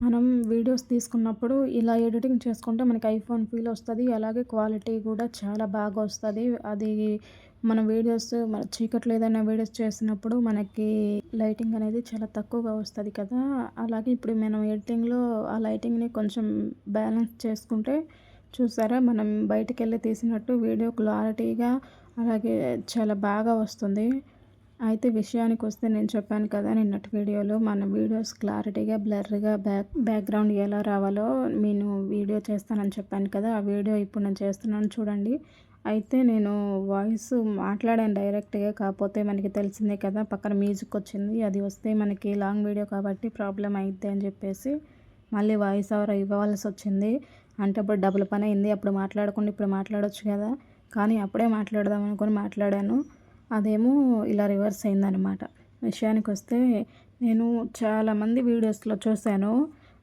మనం వీడియోస్ తీసుకున్నప్పుడు ఇలా ఎడిటింగ్ చేసుకుంటే మనకి ఐఫోన్ ఫీల్ వస్తది. అలాగే క్వాలిటీ కూడా చాలా బాగా వస్తది. అది మన వీడియోస్ మన చీకట్లో ఏదైనా వీడియోస్ చేసినప్పుడు మనకి లైటింగ్ అనేది చాలా తక్కువగా వస్తది కదా! అలాగే ఇప్పుడు మనం ఎడిటింగ్‌లో ఆ లైటింగ్‌ని కొంచెం బ్యాలెన్స్ చేసుకుంటే చూసారా మనం బయటికెళ్ళి తీసినట్టు వీడియో క్లారిటీగా అలాగే చాలా బాగా వస్తుంది. అయితే విషయానికొస్తే నేను చెప్పాను కదా! నిన్నటి వీడియోలో మన వీడియోస్ క్లారిటీగా, బ్లర్‌గా బ్యాక్‌గ్రౌండ్ ఎలా రావాలో నేను వీడియో చేస్తానని చెప్పాను కదా! ఆ వీడియో ఇప్పుడు నేను చేస్తున్నాను చూడండి. అయితే నేను వాయిస్ మాట్లాడాను డైరెక్ట్‌గా. కాకపోతే మనకి తెలిసిందే కదా! పక్కన మ్యూజిక్ వచ్చింది. అది వస్తే మనకి లాంగ్ వీడియో కాబట్టి ప్రాబ్లమ్ అయిద్ది అని చెప్పేసి మళ్ళీ వాయిస్ ఓవర్ ఇవ్వాల్సొచ్చింది. అంటే అప్పుడు డబుల్ పనయింది. అప్పుడు మాట్లాడకుండా ఇప్పుడు మాట్లాడొచ్చు కదా! కానీ అప్పుడే మాట్లాడదాం అనుకోని మాట్లాడాను. అదేమో ఇలా రివర్స్ అయిందనమాట. విషయానికొస్తే నేను చాలామంది వీడియోస్‌లో చూసాను.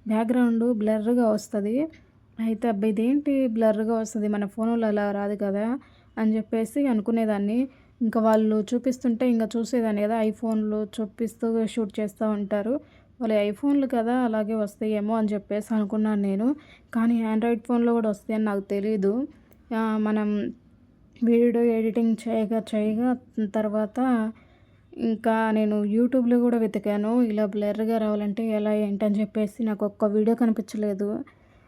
బ్యాక్‌గ్రౌండ్ బ్లర్‌గా వస్తది. అయితే అబ్బా! ఇదేంటి బ్లర్‌గా వస్తది మన ఫోనులో అలా రాదు కదా! అని చెప్పేసి అనుకునేదాన్ని. ఇంకా వాళ్ళు చూపిస్తుంటే ఇంక చూసేదాన్ని కదా! ఐఫోన్‌లో చూపిస్తూ షూట్ చేస్తా ఉంటారు. వాళ్ళ ఐఫోన్‌లు కదా! అలాగే వస్తాయేమో అని చెప్పేసి అనుకున్నాను నేను. కానీ ఆండ్రాయిడ్ ఫోన్‌లో కూడా వస్తాయని నాకు తెలీదు. మనం వీడియో ఎడిటింగ్ చేయగా తర్వాత ఇంకా నేను యూట్యూబ్‌లో గూడా వెతికాను. ఇలా బ్లర్‌గా రావాలంటే ఎలా ఏంటని చెప్పేసి నాకు ఒక్క వీడియో కనిపించలేదు.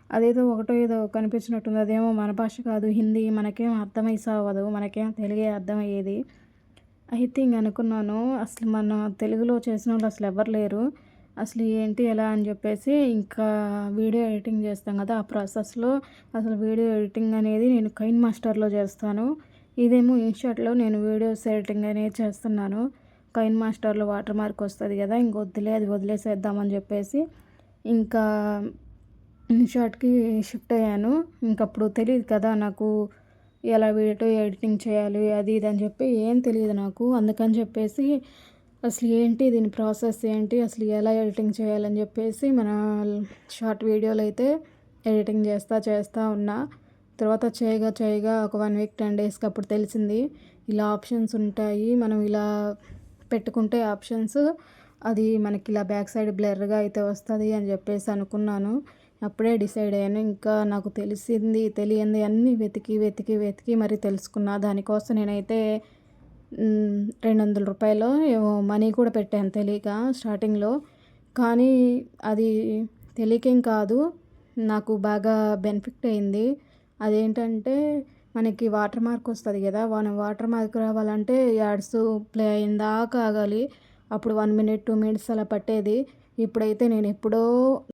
అదేదో ఒకటో ఏదో కనిపించినట్టుంది. అదేమో మన భాష కాదు హిందీ. మనకేం అర్థమై సావదు. మనకేం తెలుగే అర్థమయ్యేది. అయితే ఇంక అనుకున్నాను అసలు మన తెలుగులో చేసినోళ్ళు అసలు ఎవ్వరు లేరు. అసలు ఏంటి ఎలా అని చెప్పేసి ఇంకా వీడియో ఎడిటింగ్ చేస్తాం కదా! ఆ ప్రాసెస్‌లో అసలు వీడియో ఎడిటింగ్ అనేది నేను కైన్ మాస్టర్‌లో చేస్తాను. ఇదేమో ఇన్‌షాట్‌లో నేను వీడియోస్ ఎడిటింగ్ అనేది చేస్తున్నాను. కైన్ మాస్టర్‌లో వాటర్ మార్క్ వస్తది కదా! ఇంక వద్దులే అది వదిలేసేద్దామని చెప్పేసి ఇంకా ఇన్‌షాట్‌కి షిఫ్ట్ అయ్యాను. ఇంకప్పుడు తెలీదు కదా నాకు ఎలా వీడియో ఎడిటింగ్ చేయాలి అది ఇది అని చెప్పి ఏం తెలీదు నాకు. అందుకని చెప్పేసి అసలు ఏంటి దీని ప్రాసెస్ ఏంటి? అసలు ఎలా ఎడిటింగ్ చేయాలని చెప్పేసి మన షార్ట్ వీడియోలైతే ఎడిటింగ్ చేస్తా ఉన్నా. తర్వాత చేయగా ఒక 1 వీక్ 10 డేస్‌కి అప్పుడు తెలిసింది. ఇలా ఆప్షన్స్ ఉంటాయి. మనం ఇలా పెట్టుకుంటే ఆప్షన్స్ అది మనకి ఇలా బ్యాక్ సైడ్ బ్లర్‌గా అయితే వస్తది అని చెప్పేసి అనుకున్నాను. అప్పుడే డిసైడ్ అయ్యాను. ఇంకా నాకు తెలిసింది, తెలియనిది అన్నీ వెతికి మరి తెలుసుకున్నా. దానికోసం నేనైతే రూ. 200 ఏమో మనీ కూడా పెట్టాను తెలియక స్టార్టింగ్‌లో. కానీ అది తెలియకేం కాదు. నాకు బాగా బెనిఫిట్ అయింది. అదేంటంటే మనకి వాటర్ మార్క్ వస్తది గదా! మనం వాటర్ మార్క్ రావాలంటే యాడ్స్ ప్లే అయ్యేదాకా ఆగాలి. అప్పుడు 1 మినిట్, 2 మినిట్స్ అలా పట్టేది. ఇప్పుడైతే నేనెప్పుడో